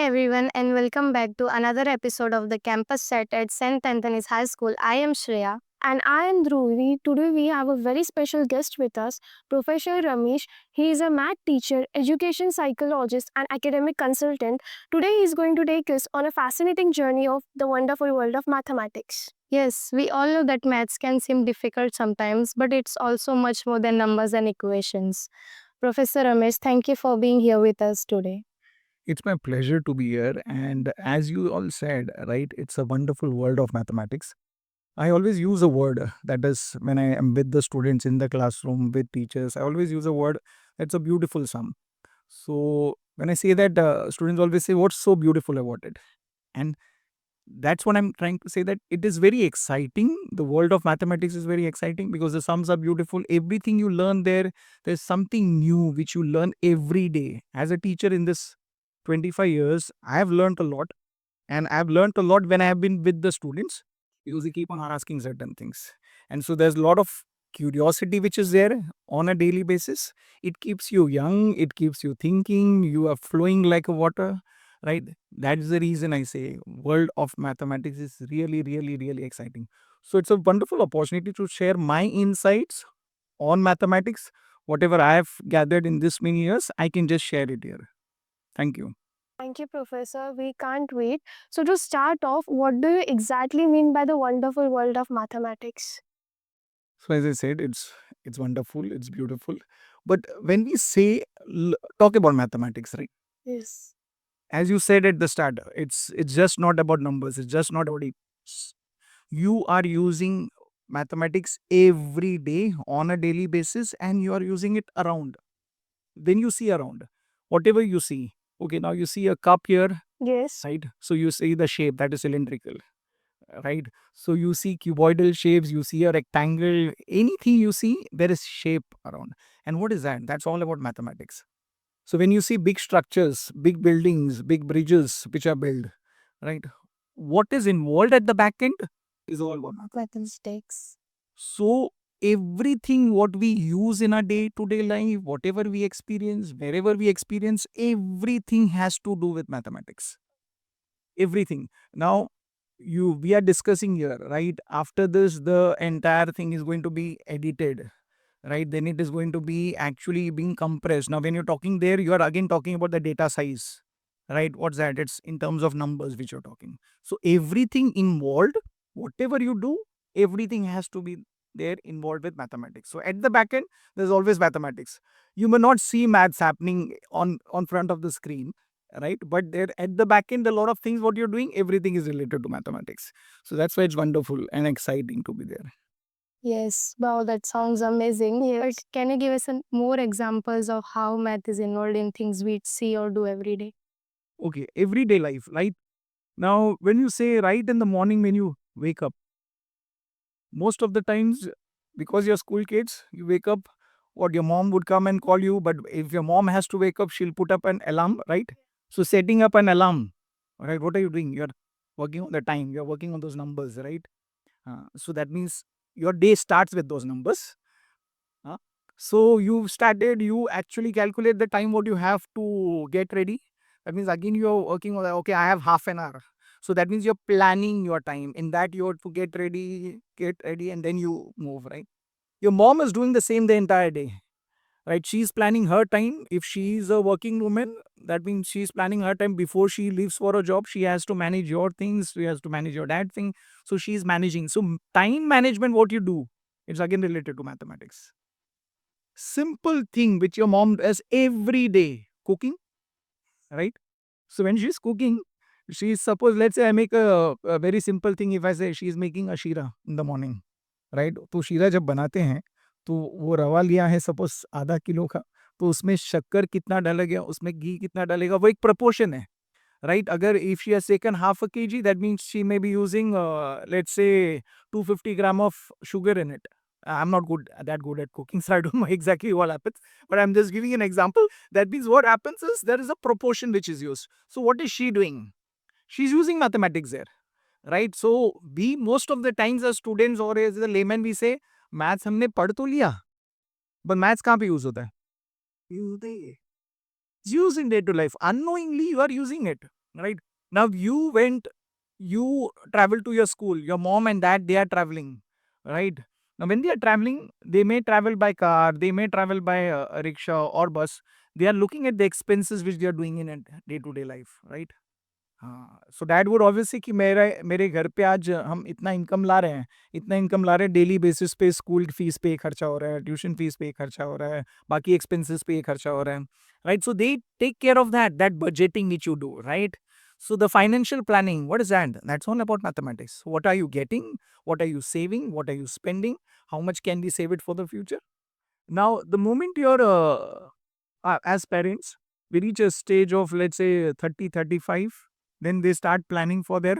everyone, and welcome back to another episode of the campus set at St. Anthony's High School. I am Shreya. And I am Dhruvi. Today we have a very special guest with us, Professor Ramesh. He is a math teacher, education psychologist, and academic consultant. Today he is going to take us on a fascinating journey of the wonderful world of mathematics. Yes, we all know that maths can seem difficult sometimes, but it's also much more than numbers and equations. Professor Ramesh, thank you for being here with us today. It's my pleasure to be here. And as you all said, right, it's a wonderful world of mathematics. I always use a word that is when I am with the students in the classroom, with teachers, I always use a word that's a beautiful sum. So when I say that, students always say, "What's so beautiful about it?" And that's what I'm trying to say, that it is very exciting. The world of mathematics is very exciting because the sums are beautiful. Everything you learn there, there's something new which you learn every day. As a teacher in this 25 years, I have learned a lot, and I've learned a lot when I have been with the students because they keep on asking certain things. And so there's a lot of curiosity which is there on a daily basis. It keeps you young, it keeps you thinking, you are flowing like a water, right? That's the reason I say world of mathematics is really, really, really exciting. So it's a wonderful opportunity to share my insights on mathematics. Whatever I have gathered in this many years, I can just share it here. Thank you. Thank you, Professor. We can't wait. So, to start off, what do you exactly mean by the wonderful world of mathematics? So as I said, it's wonderful, it's beautiful. But when we say talk about mathematics, right? Yes. As you said at the start, it's just not about numbers. It's just not about it. You are using mathematics every day on a daily basis, and you are using it around. When you see around, whatever you see. Okay, now you see a cup here, Yes. right? So you see the shape that is cylindrical, right? So you see cuboidal shapes, you see a rectangle, anything you see, there is shape around. And what is that? That's all about mathematics. So when you see big structures, big buildings, big bridges which are built, right? What is involved at the back end is all about Mathematics. so everything what we use in our day-to-day life, whatever we experience, wherever we experience, everything has to do with mathematics. Everything. Now, we are discussing here, right? After this, the entire thing is going to be edited, right? Then it is going to be actually being compressed. Now, when you're talking there, you are again talking about the data size, right? What's that? It's in terms of numbers which you're talking. So everything involved, whatever you do, everything has to be there involved with mathematics. So at the back end, there's always mathematics. You may not see maths happening on front of the screen, right? But there at the back end, a lot of things what you're doing, everything is related to mathematics. So that's why it's wonderful and exciting to be there. Yes. Wow, that sounds amazing. But can you give us more examples of how math is involved in things we see or do every day? Okay, everyday life, right? Now, when you say right in the morning when you wake up, most of the times, because you're school kids, you wake up, what your mom would come and call you, but if your mom has to wake up, she'll put up an alarm, right? So setting up an alarm, right? What are you doing? You're working on the time, you're working on those numbers, right? So that means your day starts with those numbers. uh, so you actually calculate the time what you have to get ready. That means again you're working on, okay, I have half an hour. So that means you're planning your time. In that you have to get ready, and then you move, right? Your mom is doing the same the entire day, right? She's planning her time. If she's a working woman, that means she's planning her time before she leaves for a job. She has to manage your things, she has to manage your dad thing. So she's managing. So time management, what you do, it's again related to mathematics. Simple thing which your mom does every day, cooking, right? So when she's cooking, she's suppose, let's say I make a very simple thing. If I say she's making a shira in the morning, right? तो शीरा जब बनाते हैं, तो वो रवा लिया है सपोज़ आधा किलो का, तो उसमें शक्कर कितना डालेगा, उसमें घी कितना डालेगा, वो एक प्रोपोर्शन है, राइट? अगर if she has taken half a KG, that means she may be using let's say 250 gram of sugar in it. I'm not that good at cooking, so I don't know exactly what happens, but I'm just giving an example. That means what happens is there is a proportion which is used. So what is she doing? She's using mathematics there, right? So we most of the times as students or as a layman we say maths हमने पढ़ तो लिया, but maths कहाँ पे use होता है? Use in day to life. Unknowingly you are using it. right? Now you travel to your school, your mom and dad, they are traveling, right? Now when they are traveling, they may travel by car, they may travel by a rickshaw or bus. They are looking at the expenses which they are doing in a day to day life, right? हाँ, so that would obviously कि मेरे घर पे आज हम इतना income ला रहे हैं, डेली बेसिस पे स्कूल फीस पे खर्चा हो रहा है, ट्यूशन फीस पे खर्चा हो रहा है, बाकी एक्सपेंसेस पे खर्चा हो रहा है, right? So they take care of that budgeting which you do, right? So the financial planning, what is that? That's all about mathematics. What are you getting? What are you saving? What are you spending? How much can we save it for the future? Now, the moment you're as parents, we reach a stage of, let's say, 30-35, then they start planning for their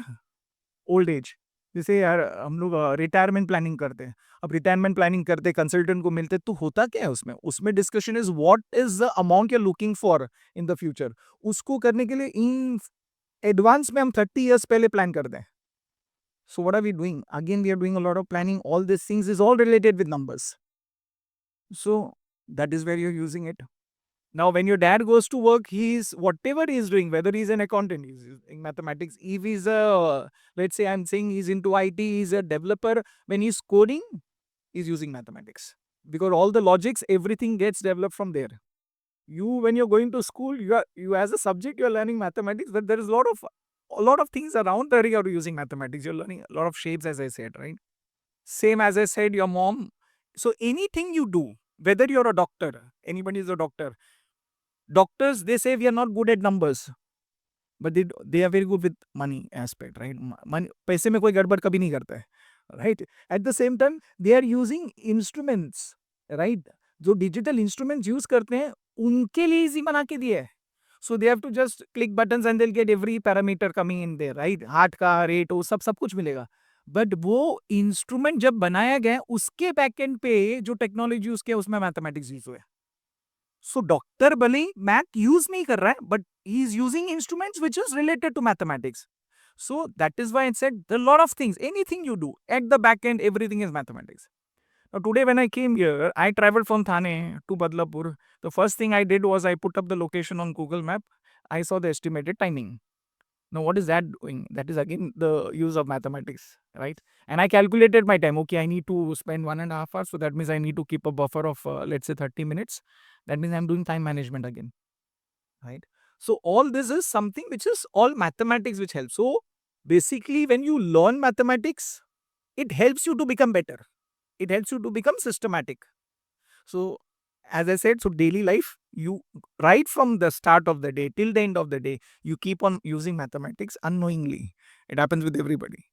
old age. जैसे यार हम लोग retirement planning करते हैं. अब retirement planning करते consultant को मिलते, तो होता क्या है उसमें discussion is what is the amount you are looking for in the future. उसको करने के लिए इन एडवांस में हम 30 years पहले प्लान करते हैं. So what are we doing? Again we are doing a lot of planning. All this things is all related with numbers. So that is where you're using it. Now, when your dad goes to work, he's whatever he's doing, whether he's an accountant, he's in mathematics. If he's a, let's say, I'm saying he's into IT, he's a developer. When he's coding, he's using mathematics because all the logics, everything gets developed from there. You, when you're going to school, you as a subject, you're learning mathematics, but there is a lot of things around that you're using mathematics. You're learning a lot of shapes, as I said, right? Same as I said, your mom. So anything you do, whether you're a doctor, anybody is a doctor. Doctors, they say we are not good at numbers, but they are very good with money aspect, right? Money, पैसे में कोई गड़बड़ कभी नहीं करता है, right? At the same time, they are using instruments, right? जो digital instruments use करते हैं, उनके लिए easy बना के दिए है. So they have to just click buttons and they'll get every parameter coming in there, right? Heart का rate, वो सब कुछ मिलेगा. बट वो इंस्ट्रूमेंट जब बनाया गया, उसके बैकएंड पे जो टेक्नोलॉजी यूज किया, उसमें मैथमेटिक्स यूज हुआ है. सो डॉक्टर भले मैथ यूज नहीं कर रहा है, but he is using instruments which is related to mathematics. So that is why I said there are a lot of things. Anything you do at the back end, everything is mathematics. Now today when I came here, I traveled from Thane to Badlapur. The first thing I did was I put up the location on Google Map. I saw the estimated timing. Now, what is that doing? That is again the use of mathematics, right? And I calculated my time. Okay, I need to spend 1.5 hours. So that means I need to keep a buffer of, let's say, 30 minutes. That means I'm doing time management again, right? So all this is something which is all mathematics which helps. So basically, when you learn mathematics, it helps you to become better. It helps you to become systematic. So as I said, so daily life, you right from the start of the day till the end of the day, you keep on using mathematics unknowingly. It happens with everybody.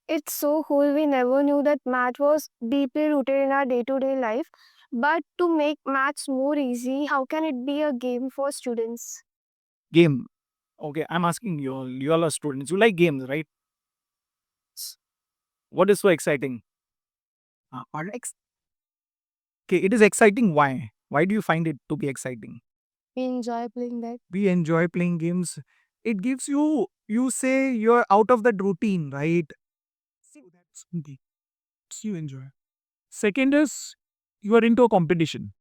It's so cool. We never knew that math was deeply rooted in our day-to-day life. But to make maths more easy, how can it be a game for students? Game. Okay, I'm asking you all. You all are students. You like games, right? What is so exciting? Or okay, it is exciting. Why? Why do you find it to be exciting? We enjoy playing that. We enjoy playing games. It gives you, you say you're out of that routine, right? So that's okay. You enjoy. Second is you are into a competition.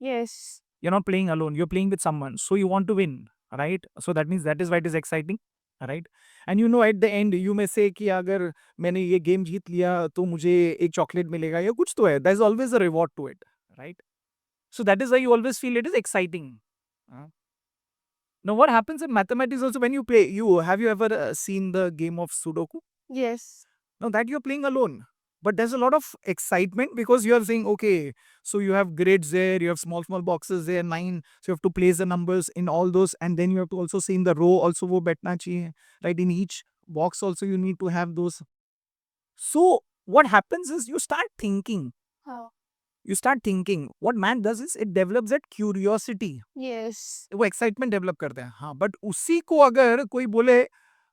Yes. You're not playing alone. You're playing with someone. So you want to win, right? So that means that is why it is exciting, right? And you know at the end you may say कि अगर मैंने ये game जीत लिया तो मुझे एक chocolate मिलेगा या कुछ तो है. There's always a reward to it, right? So that is why you always feel it is exciting. Now what happens in mathematics also when you play, have you ever seen the game of Sudoku? Yes. Now that you're playing alone, but there's a lot of excitement because you are saying, okay, so you have grids there, you have small boxes there, 9, so you have to place the numbers in all those, and then you have to also see in the row also wo betna chahiye, right? In each box also you need to have those. So what happens is you start thinking. How? You start thinking. What math does is it develops that curiosity. Yes. वो excitement develop करते हैं. हाँ, but उसी को अगर कोई बोले,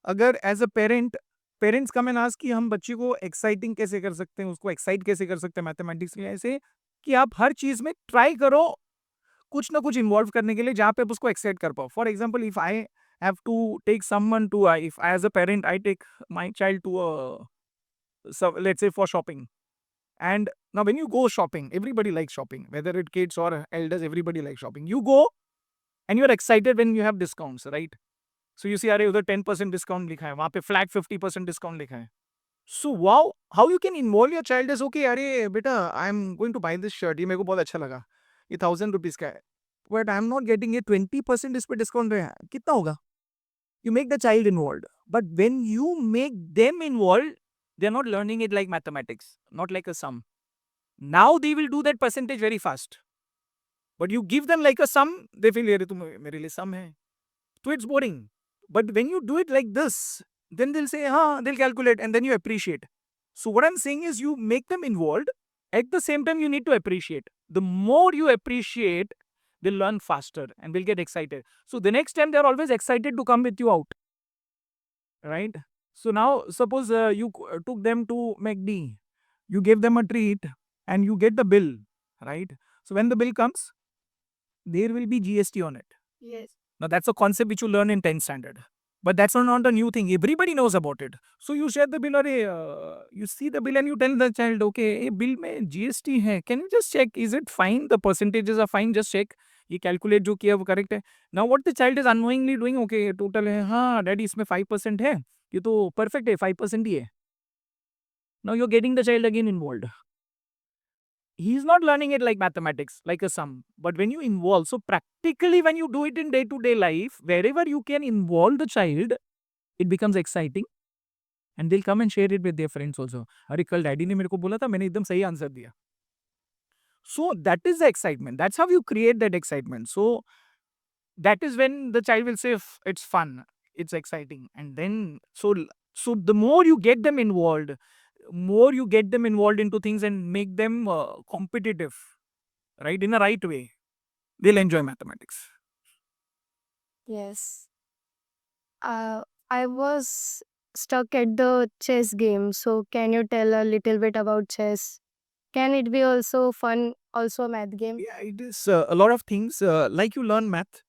अगर as a parents come and ask कि हम बच्चे को एक्साइटिंग कैसे कर सकते हैं, उसको एक्साइट कैसे कर सकते हैं मैथमेटिक्स के लिए, ऐसे कि आप हर चीज में ट्राई करो कुछ ना कुछ इन्वॉल्व करने के लिए जहाँ पे आप उसको एक्साइट कर पाओ. For example, if I have to take someone to, if I as a parent I take my child to let's say for shopping. And now when you go shopping, everybody likes shopping, whether it kids or elders, everybody likes shopping. You go and you're excited when you have discounts, right? So you see, अरे उधर 10% discount लिखा है, वहाँ पे flat 50% discount लिखा है. So wow, how you can involve your child is okay, अरे बेटा, I'm going to buy this shirt, ये मेरे को बहुत अच्छा लगा, ये 1000 rupees का है, but I'm not getting ये 20% इस पे discount है, कितना होगा? You make the child involved. But when you make them involved, they're not learning it like mathematics, not like a sum. Now they will do that percentage very fast. But you give them like a sum, they feel अरे तुम मेरे लिए sum है. So it's boring. But when you do it like this, then they'll say, they'll calculate, and then you appreciate. So what I'm saying is you make them involved. At the same time, you need to appreciate. The more you appreciate, they'll learn faster and will get excited. So the next time they're always excited to come with you out. Right? So now suppose you took them to McD, you gave them a treat and you get the bill, right? So when the bill comes, there will be GST on it. Yes. Now that's a concept which you learn in 10th standard. But that's not a new thing. Everybody knows about it. So you share the bill or you see the bill and you tell the child, okay, bill mein GST hai. Can you just check? Is it fine? The percentages are fine. Just check. ये calculate जो किया वो correct है. Now what the child is unknowingly doing, okay, total है, हाँ, daddy इसमें 5% है. ये तो perfect है, 5% ही है. Now you're getting the child again involved. He's not learning it like mathematics, like a sum. But when you involve, so practically when you do it in day-to-day life, wherever you can involve the child, it becomes exciting. And they'll come and share it with their friends also. अरे कल daddy ने मेरे को बोला था, मैंने एकदम सही आंसर दिया. So that is the excitement. That's how you create that excitement. So that is when the child will say it's fun, it's exciting. And then so the more you get them involved, into things and make them competitive, right, in a right way, they'll enjoy mathematics. Yes. I was stuck at the chess game. So can you tell a little bit about chess? Can it be also fun, also a math game? Yeah, it is a lot of things. Like you learn math.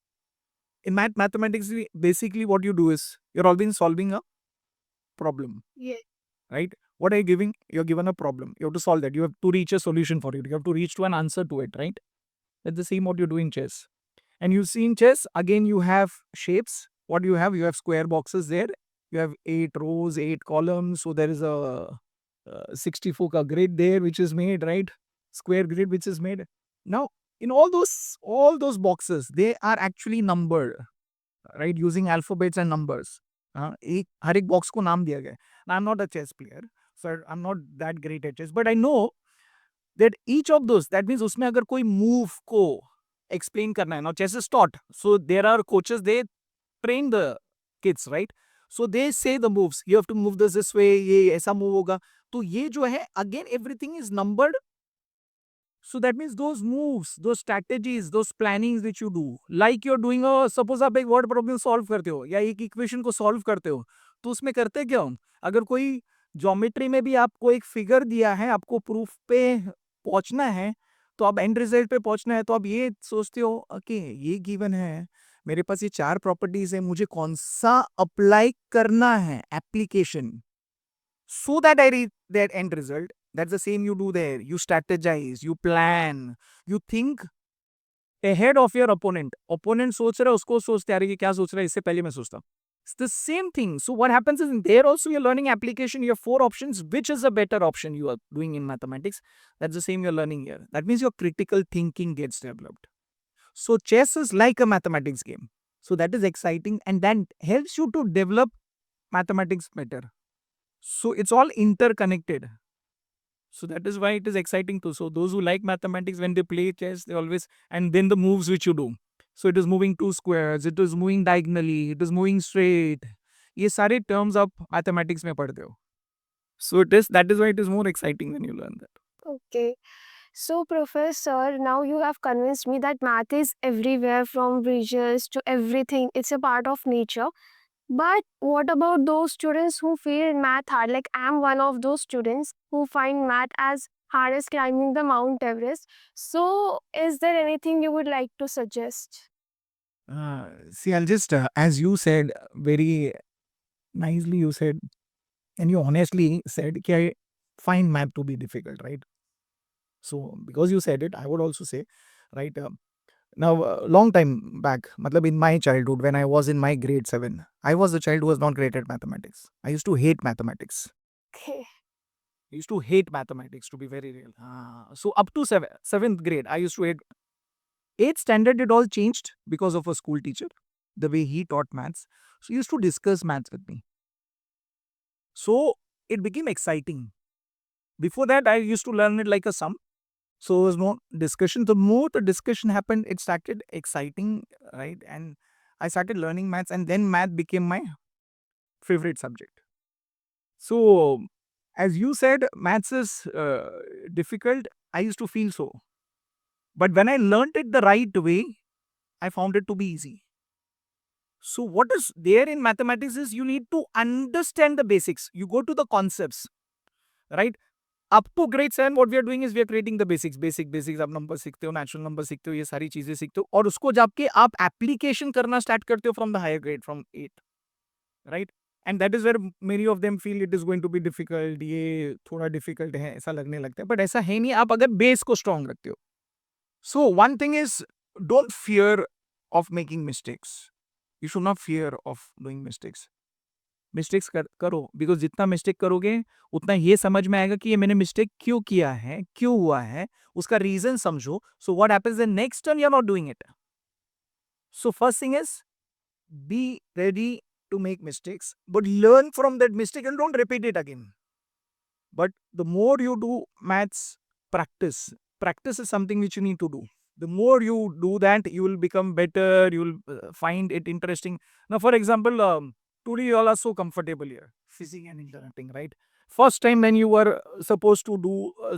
In mathematics, basically what you do is you're always solving a problem, Yeah. right? What are you giving? You're given a problem. You have to solve that. You have to reach a solution for it. You have to reach to an answer to it, right? That's the same what you do in chess. And you see in chess, again, you have shapes. What do you have? You have square boxes there. You have 8 rows, 8 columns. So there is a 64 ka grid there, which is made, right? Square grid, which is made. Now, in all those boxes, they are actually numbered, right? Using alphabets and numbers. हर एक box को नाम दिया गया है. I am not a chess player, so I am not that great at chess, but I know that each of those, that means उसमें अगर कोई move को एक्सप्लेन करना है. Now chess is taught, so there are coaches, they train the kids, right? So they say the moves, you have to move this way, ये ऐसा move होगा. तो ये जो है, again everything is numbered. So that means those moves, those strategies, those plannings which you do, like you're doing a, suppose आप एक word problem solve करते हो या एक equation को solve करते हो, तो उसमें करते क्या हो? अगर कोई ज्योमेट्री में भी आपको एक फिगर दिया है, आपको प्रूफ पे पहुंचना है, तो आप एंड रिजल्ट पे पहुंचना है, तो आप ये सोचते हो, ओके, ये गिवन है, मेरे पास ये 4 प्रॉपर्टीज है, मुझे कौन सा अप्लाई करना है application, so that I reach that end result. That's the same you do there. You strategize, you plan, you think ahead of your opponent. Opponent सोच रहा है, उसको सोचते हैं, अरे ये क्या सोच रहा है, इससे पहले मैं सोचता हूँ. It's the same thing. So what happens is, there also you're learning application. You have 4 options. Which is a better option you are doing in mathematics? That's the same you're learning here. That means your critical thinking gets developed. So chess is like a mathematics game. So that is exciting, and that helps you to develop mathematics better. So it's all interconnected. So that is why it is exciting too. So those who like mathematics, when they play chess, they always, and then the moves which you do. So it is moving 2 squares, it is moving diagonally, it is moving straight. ये सारे terms आप mathematics में पढ़ते हो. So that is why it is more exciting when you learn that. Okay. So, Professor, now you have convinced me that math is everywhere, from bridges to everything. It's a part of nature. But what about those students who feel math hard? Like, I'm one of those students who find math as hard as climbing the Mount Everest. So, is there anything you would like to suggest? See, I'll just, as you said, very nicely you said, and you honestly said, I find math to be difficult, right? So, because you said it, I would also say, right, Now, long time back, matlab in my childhood, when I was in my grade 7, I was a child who was not great at mathematics. I used to hate mathematics. Okay. I used to hate mathematics, to be very real. So up to 7th grade, I used to hate. 8th standard, it all changed because of a school teacher, the way he taught maths. So he used to discuss maths with me. So it became exciting. Before that, I used to learn it like a sum. So there was no discussion. The more the discussion happened, it started exciting, right? And I started learning maths, and then math became my favorite subject. So, as you said, maths is difficult. I used to feel so. But when I learned it the right way, I found it to be easy. So, what is there in mathematics is you need to understand the basics. You go to the concepts, right? Up to grade 7 what we are doing is we are creating the basics आप number सीखते हो natural number सीखते हो ये सारी चीजें सीखते हो और उसको जाके आप एप्लीकेशन करना स्टार्ट करते हो from the higher grade from 8 right and that is where many of them feel it is going to be difficult ये थोड़ा डिफिकल्ट है ऐसा लगने लगता है बट ऐसा है नहीं आप अगर बेस को स्ट्रांग रखते हो so one thing is don't fear of making mistakes you should not fear of doing mistakes mistakes करो बिकॉज जितना मिस्टेक करोगे उतना ये समझ में आएगा कि ये मैंने मिस्टेक क्यों किया है क्यों हुआ है उसका रीजन समझो so what happens the next time you are not doing it so first thing is be ready to make mistakes but learn from that mistake and don't repeat it again but the more you do maths practice is something which you need to do the more you do that you will become better you will find it interesting now for example today you all are so comfortable here physics and interacting right first time when you were supposed to do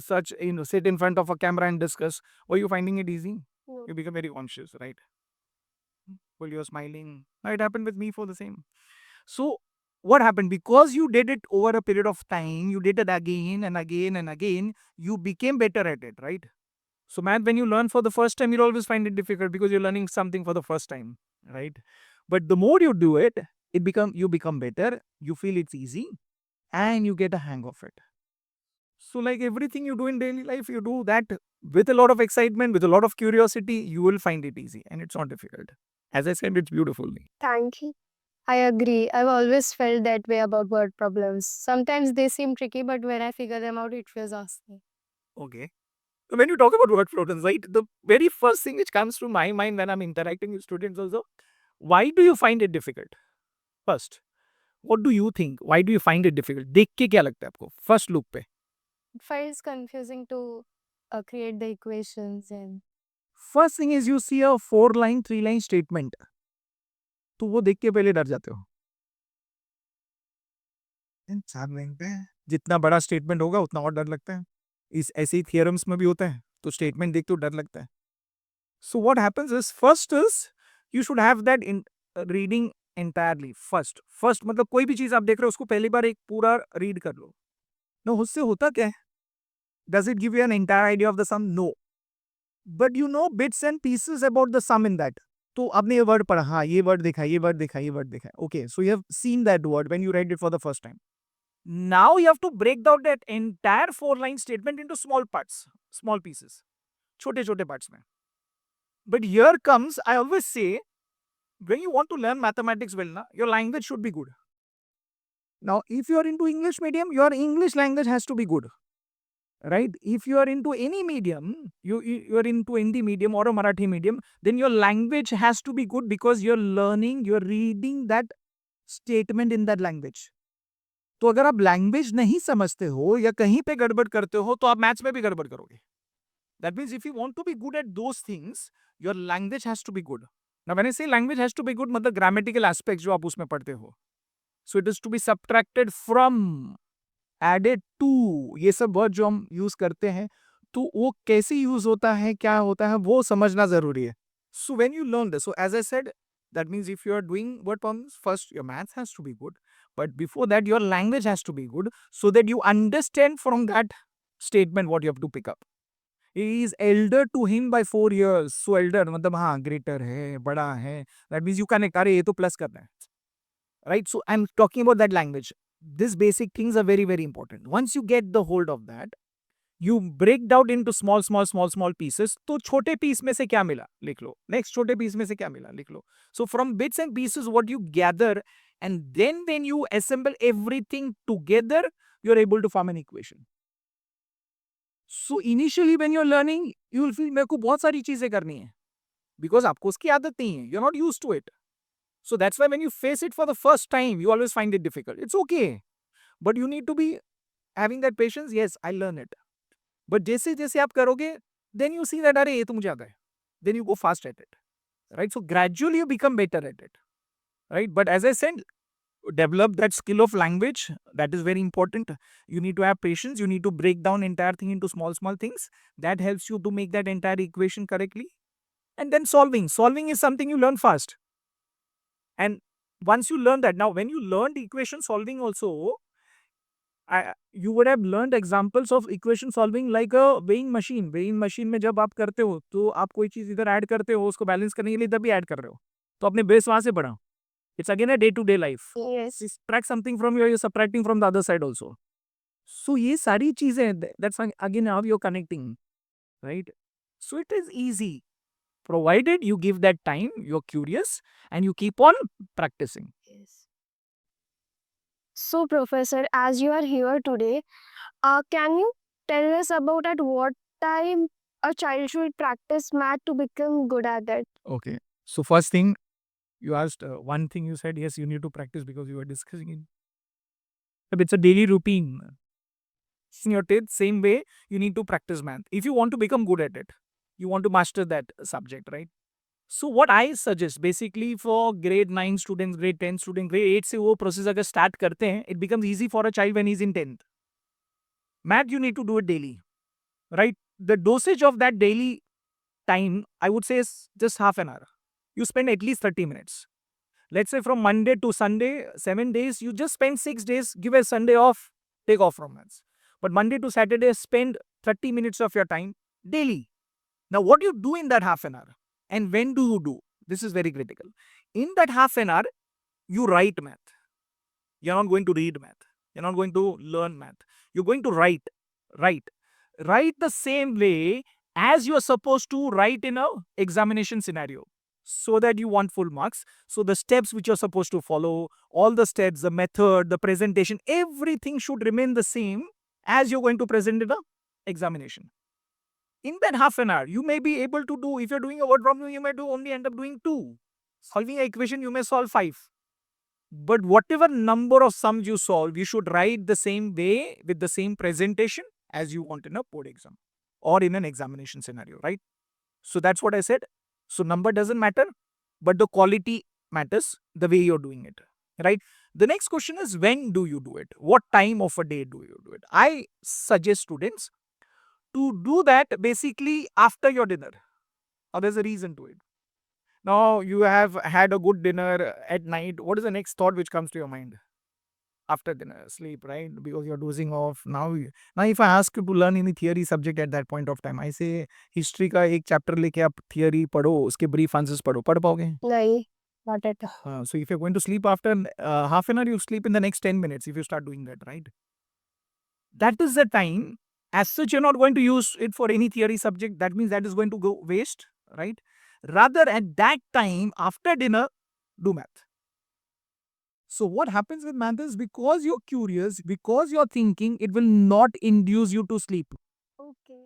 such sit in front of a camera and discuss were you finding it easy No. you become very conscious right while you're smiling now it happened with me for the same so what happened because you did it over a period of time you did it again and again and again you became better at it right so math when you learn for the first time you'll always find it difficult because you're learning something for the first time right but the more you do it you become better you feel it's easy and you get a hang of it so like everything you do in daily life you do that with a lot of excitement with a lot of curiosity you will find it easy and it's not difficult as I said it's beautiful Thank you. I agree. I've always felt that way about word problems. Sometimes they seem tricky, but when I figure them out, it feels awesome. okay. When you talk about word problems, right, the very first thing which comes to my mind when I'm interacting with students also, why do you find it difficult? First, what do you think? Why do you find it difficult? देख के क्या लगता है आपको? First look पे. It feels confusing to create the equations and First thing is you see a 4-line, 3-line statement. तो वो देख के पहले डर जाते हो. इन 4 लाइन पे जितना बड़ा स्टेटमेंट होगा उतना और डर लगता है. इस ऐसे ही थियरम्स में भी होता है. तो स्टेटमेंट देख तो डर लगता है. So what happens is first is you should have that in reading entirely first मतलब कोई भी चीज आप देख रहे हो उसको पहली बार एक पूरा रीड कर लो नो उससे होता क्या है does it give you an entire idea of the sum no but you know bits and pieces about the sum in that तो आपने ये वर्ड पढ़ा हाँ ये वर्ड देखा ये वर्ड देखा ये वर्ड देखा okay so you have seen that word when you read it for the first time now you have to break down that entire 4-line statement into small parts small pieces छोटे छोटे parts में but here comes I always say when you want to learn mathematics well na, your language should be good now if you are into English medium your English language has to be good right if you are into any medium you are into Hindi medium or a Marathi medium then your language has to be good because you're reading that statement in that language तो अगर आप language नहीं समझते हो या कहीं पे गड़बड़ करते हो तो आप मैथ्स में भी गड़बड़ करोगे that means if you want to be good at those things your language has to be good now when I say language has to be good मतलब ग्रामेटिकल एस्पेक्ट जो आप उसमें पढ़ते हो so it is to be subtracted from added to ये सब word जो हम यूज करते हैं तो वो कैसे यूज होता है क्या होता है वो समझना जरूरी है so when you learn this so as I said that means if you are doing word problems first your maths has to be good but before that your language has to be good so that you understand from that statement what you have to pick up he is elder to him by 4 years so elder मतलब हाँ greater है बड़ा है that means you connect अरे ये तो plus करना है right so I'm talking about that language these basic things are very very important once you get the hold of that You break down into small pieces. तो छोटे piece में से क्या मिला लिख लो. Next छोटे piece में से क्या मिला लिख लो. So from bits and pieces what you gather, and then when you assemble everything together, you're able to form an equation. So initially when you're learning, you will feel मेरे को बहुत सारी चीजें करनी है, because आपको उसकी आदत नहीं है. You're not used to it. So that's why when you face it for the first time, you always find it difficult. It's okay, but you need to be having that patience. Yes, I learn it. But जैसे जैसे आप करोगे, then you see that अरे ये तो मुझे आता है. Then you go fast at it, right? So gradually you become better at it, right? But as I said, develop that skill of language. That is very important. You need to have patience. You need to break down entire thing into small things. That helps you to make that entire equation correctly. And then solving is something you learn fast. And once you learn that, now when you learned equation solving also, you would have learned examples of equation solving like a weighing machine. Weighing machine में जब आप करते हो तो आप कोई चीज इधर ऐड करते हो, उसको बैलेंस करने के लिए इधर भी ऐड कर रहे हो, तो अपने बेस वहां से बढ़ा. It's again a day-to-day life. Yes. Subtract something from here, you're subtracting from the other side also. So ये सारी चीजें, that's again how you're connecting, right? So it is easy, provided you give that time, you're curious, and you keep on practicing. Yes. So, Professor, as you are here today, can you tell us about at what time a child should practice math to become good at it? Okay. So first thing, you asked one thing, you said, yes, you need to practice because you were discussing it. But it's a daily routine. In your same way, you need to practice math. If you want to become good at it, you want to master that subject, right? So what I suggest basically for grade 9 students, grade 10 students, grade 8 से वो process अगर start करते हैं, it becomes easy for a child when he's in 10th. Math, you need to do it daily, right? The dosage of that daily time, I would say, is just half an hour. You spend at least 30 minutes. Let's say from Monday to Sunday, 7 days, you just spend 6 days, give a Sunday off, take off from maths. But Monday to Saturday, spend 30 minutes of your time daily. Now, what you do in that half an hour and when do you do? This is very critical. In that half an hour, you write math. You're not going to read math. You're not going to learn math. You're going to write. Write the same way as you're supposed to write in a examination scenario, so that you want full marks. So the steps which you're supposed to follow, all the steps, the method, the presentation, everything should remain the same as you're going to present in the examination. In that half an hour, you may be able to do, if you're doing a word problem, you may only end up doing 2. Solving an equation, you may solve 5. But whatever number of sums you solve, you should write the same way with the same presentation as you want in a board exam or in an examination scenario, right? So that's what I said. So number doesn't matter, but the quality matters, the way you're doing it, right? The next question is, when do you do it? What time of a day do you do it? I suggest students to do that basically after your dinner. Now there's a reason to it. Now you have had a good dinner at night. What is the next thought which comes to your mind? After dinner, sleep, right? Because you're dozing off. Now if I ask you to learn any theory subject at that point of time, I say history का एक chapter लेके आप theory पढ़ो, उसके brief answers पढ़ पाओगे? No, not at all. So if you're going to sleep after half an hour, you sleep in the next 10 minutes if you start doing that, right? That is the time. As such, you're not going to use it for any theory subject. That means that is going to go waste, right? Rather, at that time, after dinner, do math. So what happens with math is, because you're curious, because you're thinking, it will not induce you to sleep. Okay.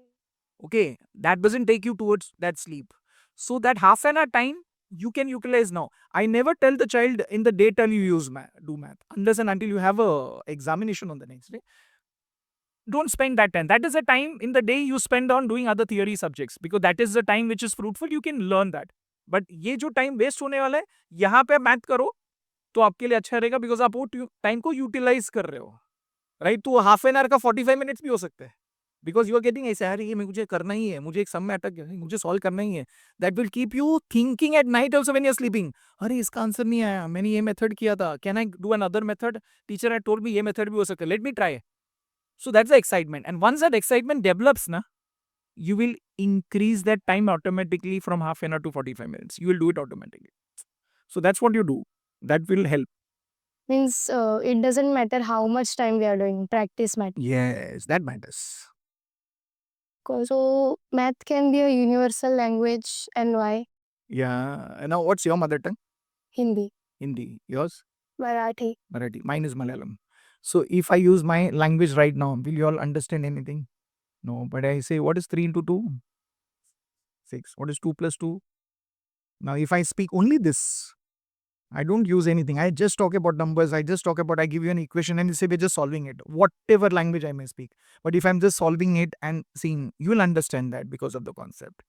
Okay, that doesn't take you towards that sleep. So that half an hour time you can utilize now. I never tell the child in the daytime you use do math unless and until you have a examination on the next day. Don't spend that time. That is the time in the day you spend on doing other theory subjects, because that is the time which is fruitful. You can learn that. But ये जो time waste होने वाला है, यहाँ पे math करो तो आपके लिए अच्छा रहेगा, because आप वो टाइम को यूटिलाइज कर रहे हो, राइट? तो हाफ एन आवर का 45 मिनट्स भी हो सकता है, बिकॉज यू आर गेटिंग ऐसे, यार ये मुझे करना ही है, मुझे एक सम में अटक गया, मुझे सॉल्व करना ही है. That will keep you thinking at night also when you are sleeping. अरे इसका आंसर नहीं आया, मैंने ये मेथड किया था, can I do another method? Teacher had told me ये मेथड भी हो सकता है, let me try. So that's the excitement. And once that excitement develops, you will increase that time automatically from half an hour to 45 minutes. You will do it automatically. So that's what you do. That will help. Means it doesn't matter how much time we are doing, practice matters. Yes, that matters. So math can be a universal language, and why? Yeah. Now, what's your mother tongue? Hindi, Hindi. Yours? Marathi. Marathi. Mine is Malayalam. So, if I use my language right now, will you all understand anything? No. But I say, what is 3 into 2? 6. What is 2 plus 2? Now, if I speak only this, I don't use anything. I just talk about numbers. I give you an equation and you say, we're just solving it, whatever language I may speak. But if I'm just solving it and seeing, you will understand that because of the concept.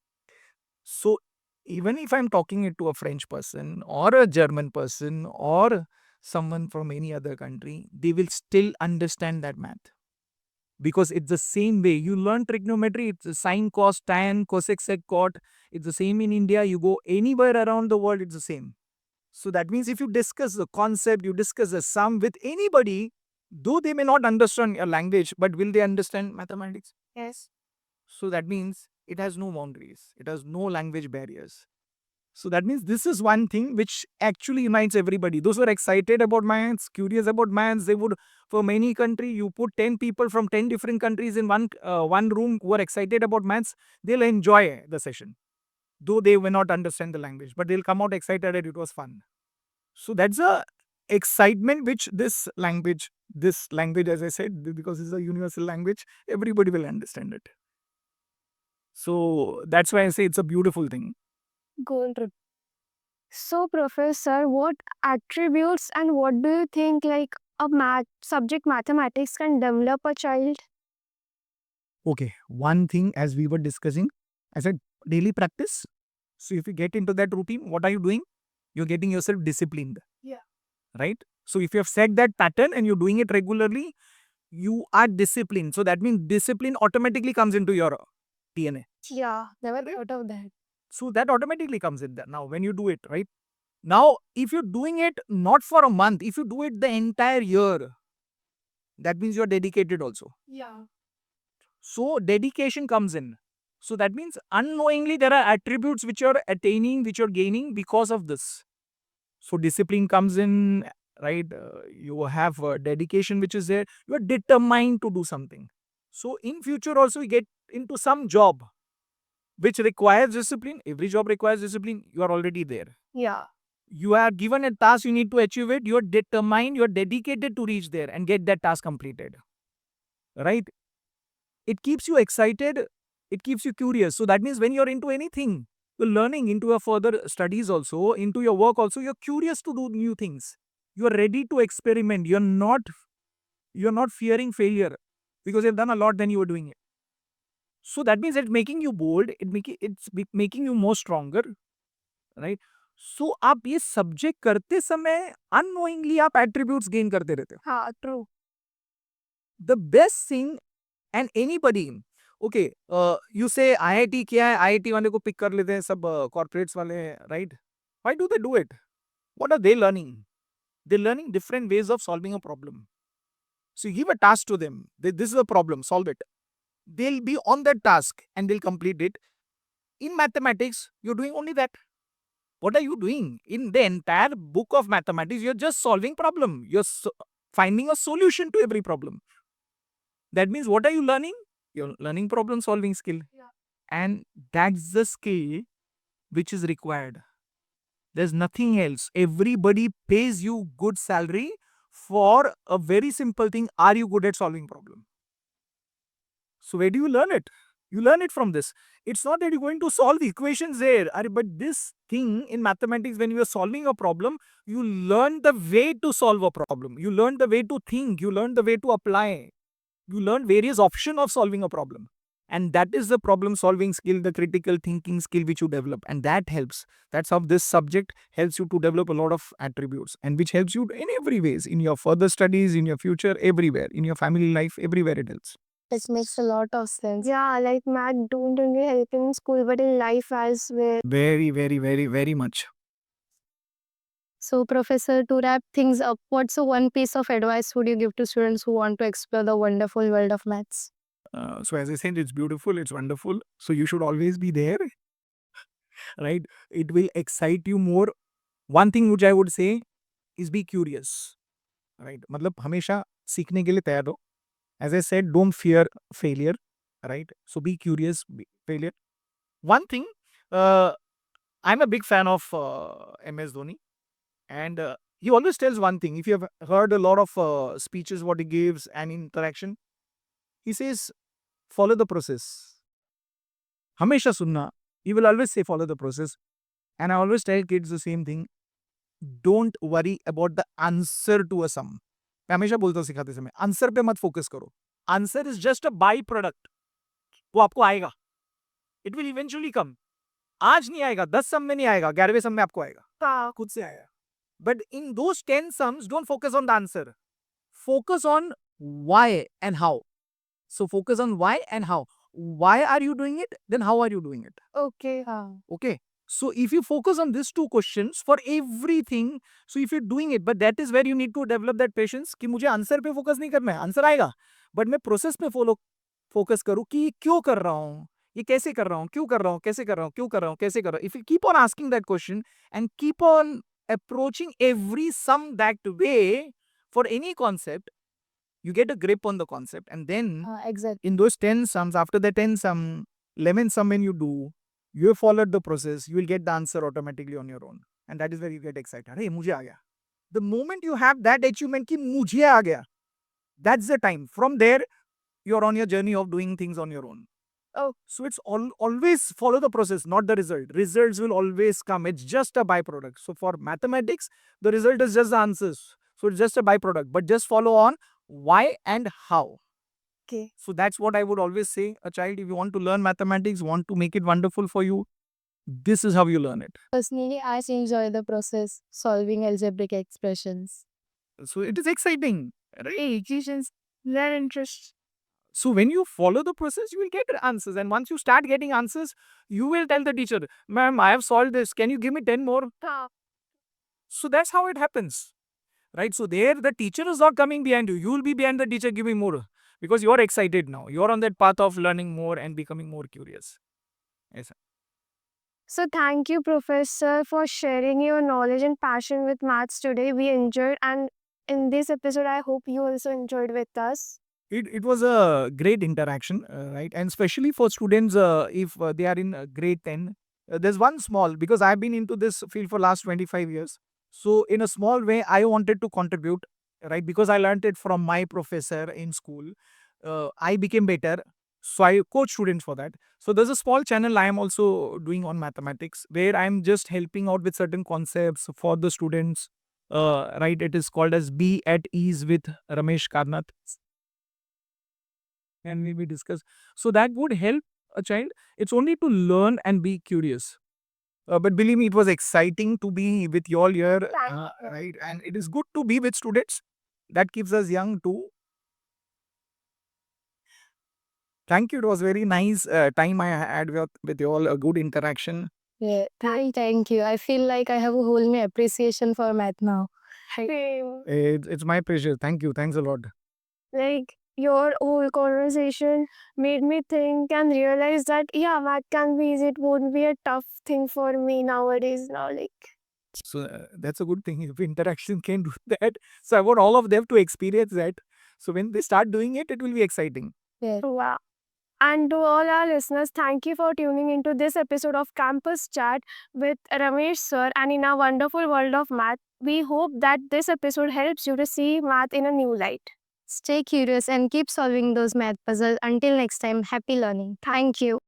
So, even if I'm talking it to a French person or a German person or someone from any other country, they will still understand that math because it's the same way. You learn trigonometry, it's the sine, cos, tan, cosec, sec, cot. It's the same in India. You go anywhere around the world, it's the same. So that means if you discuss the concept, you discuss the sum with anybody, though they may not understand your language, but will they understand mathematics? Yes. So that means it has no boundaries, it has no language barriers. So that means this is one thing which actually unites everybody. Those who are excited about maths, curious about maths, they would, for many country, you put 10 people from 10 different countries in one room who are excited about maths, they'll enjoy the session. Though they may not understand the language, but they'll come out excited and it was fun. So that's a excitement which this language, as I said, because it's a universal language, everybody will understand it. So that's why I say it's a beautiful thing. Good. So, Professor, what attributes and what do you think like a math subject mathematics can develop a child? Okay, one thing as we were discussing, I said daily practice. So if you get into that routine, what are you doing? You're getting yourself disciplined. Yeah. Right? So if you have set that pattern and you're doing it regularly, you are disciplined. So that means discipline automatically comes into your DNA. Yeah, never thought of that. So that automatically comes in there. Now, when you do it, right? Now, if you're doing it not for a month, if you do it the entire year, that means you're dedicated also. Yeah. So dedication comes in. So that means unknowingly there are attributes which you're attaining, which you're gaining because of this. So discipline comes in, right? You have dedication which is there. You are determined to do something. So in future also you get into some job which requires discipline. Every job requires discipline. You are already there. Yeah. You are given a task, you need to achieve it. You are determined, you are dedicated to reach there and get that task completed. Right? It keeps you excited, it keeps you curious. So that means when you're into anything, you're learning into your further studies also, into your work also, you're curious to do new things. You're ready to experiment. You're not fearing failure because you've done a lot, then you are doing it. So that means it's making you bold, making you more stronger, right? So आप ये subject करते समय unknowingly आप attributes gain करते रहते हो. हाँ, true. The best thing, and anybody, okay, you say IIT क्या है, IIT वाले को pick कर लेते हैं सब corporates वाले, right? Why do they do it? What are they learning? They're learning different ways of solving a problem. So you give a task to them. This is a problem, solve it. They'll be on that task and they'll complete it. In mathematics, you're doing only that. What are you doing? In the entire book of mathematics, you're just solving problem. You're finding a solution to every problem. That means what are you learning? You're learning problem solving skill. Yeah. And that's the skill which is required. There's nothing else. Everybody pays you good salary for a very simple thing. Are you good at solving problem? So where do you learn it? You learn it from this. It's not that you're going to solve the equations there. But this thing in mathematics, when you are solving a problem, you learn the way to solve a problem. You learn the way to think. You learn the way to apply. You learn various options of solving a problem. And that is the problem solving skill, the critical thinking skill which you develop. And that helps. That's how this subject helps you to develop a lot of attributes and which helps you in every ways, in your further studies, in your future, everywhere, in your family life, everywhere it helps. This makes a lot of sense. Yeah, like math don't only help in school but in life as well. Very, very, very, very much. So, Professor, to wrap things up, what's the one piece of advice would you give to students who want to explore the wonderful world of maths? So as I said, it's beautiful, it's wonderful. So you should always be there, right? It will excite you more. One thing which I would say is be curious, right? मतलब हमेशा सीखने के लिए तैयार हो. As I said, don't fear failure. right? So be curious, be failure. One thing, I'm a big fan of MS Dhoni, and he always tells one thing. If you have heard a lot of speeches, what he gives and interaction, he says, follow the process. Hamesha sunna. He will always say, follow the process. And I always tell kids the same thing. Don't worry about the answer to a sum. मैं हमेशा बोलता हूँ सिखाते समय, answer पे मत focus करो. Answer is just a by product. वो आपको आएगा. It will eventually come. आज नहीं आएगा, 10 सम में नहीं आएगा, 11वें सम में आपको आएगा. खुद से आएगा. But in those 10 sums, don't focus on the answer. Focus on why and how. So focus on why and how. Why are you doing it? Then how are you doing it? Okay. Okay. So if you focus on these two questions for everything, so if you're doing it, but that is where you need to develop that patience कि मुझे answer पे focus नहीं करना है, answer आएगा, but मैं process पे focus करूँ कि क्यों कर रहा हूँ, ये कैसे कर रहा हूँ, क्यों कर रहा हूँ, कैसे कर रहा हूँ, क्यों कर रहा हूँ, कैसे कर रहा हूँ. If you keep on asking that question and keep on approaching every sum that way for any concept, you get a grip on the concept, and then Exactly. in those 10 sums, after the 10 sum, 11 sum when you do, you have followed the process, you will get the answer automatically on your own. And that is where you get excited. Hey, mujhe aa gaya. The moment you have that achievement ki mujhe aa gaya, that's the time. From there, you're on your journey of doing things on your own. Oh. So it's always follow the process, not the result. Results will always come. It's just a byproduct. So for mathematics, the result is just the answers. So it's just a byproduct. But just follow on why and how. Okay. So that's what I would always say. A child, if you want to learn mathematics, want to make it wonderful for you, this is how you learn it. Personally, I enjoy the process solving algebraic expressions. So it is exciting, right? Equations, their interest. So when you follow the process, you will get answers. And once you start getting answers, you will tell the teacher, ma'am, I have solved this. Can you give me 10 more? So that's how it happens, right? So there, the teacher is not coming behind you. You will be behind the teacher giving more because you're excited now. You're on that path of learning more and becoming more curious. Yes. So thank you, Professor, for sharing your knowledge and passion with maths today. We enjoyed, and in this episode, I hope you also enjoyed with us. It was a great interaction, right? And especially for students, if they are in grade 10, there's one small, because I've been into this field for last 25 years. So in a small way, I wanted to contribute, right? Because I learned it from my professor in school. I became better. So I coach students for that. So there's a small channel I am also doing on mathematics where I'm just helping out with certain concepts for the students. Right? It is called as Be at Ease with Ramesh Karnath. And we discuss. So that would help a child. It's only to learn and be curious. But believe me, it was exciting to be with you all here, right? And it is good to be with students. That keeps us young too. Thank you. It was very nice time I had with you all. A good interaction. Yeah, thank you. I feel like I have a whole new appreciation for math now. Same. It's my pleasure. Thank you. Thanks a lot. Like your whole conversation made me think and realize that yeah, math can be easy. It won't be a tough thing for me nowadays. Now, like So that's a good thing. If interaction can do that, so I want all of them to experience that. So when they start doing it, it will be exciting. yeah. Wow. And to all our listeners, thank you for tuning into this episode of Campus Chat with Ramesh Sir and in our wonderful world of math. We hope that this episode helps you to see math in a new light. Stay curious and keep solving those math puzzles. Until next time, happy learning. Thank you.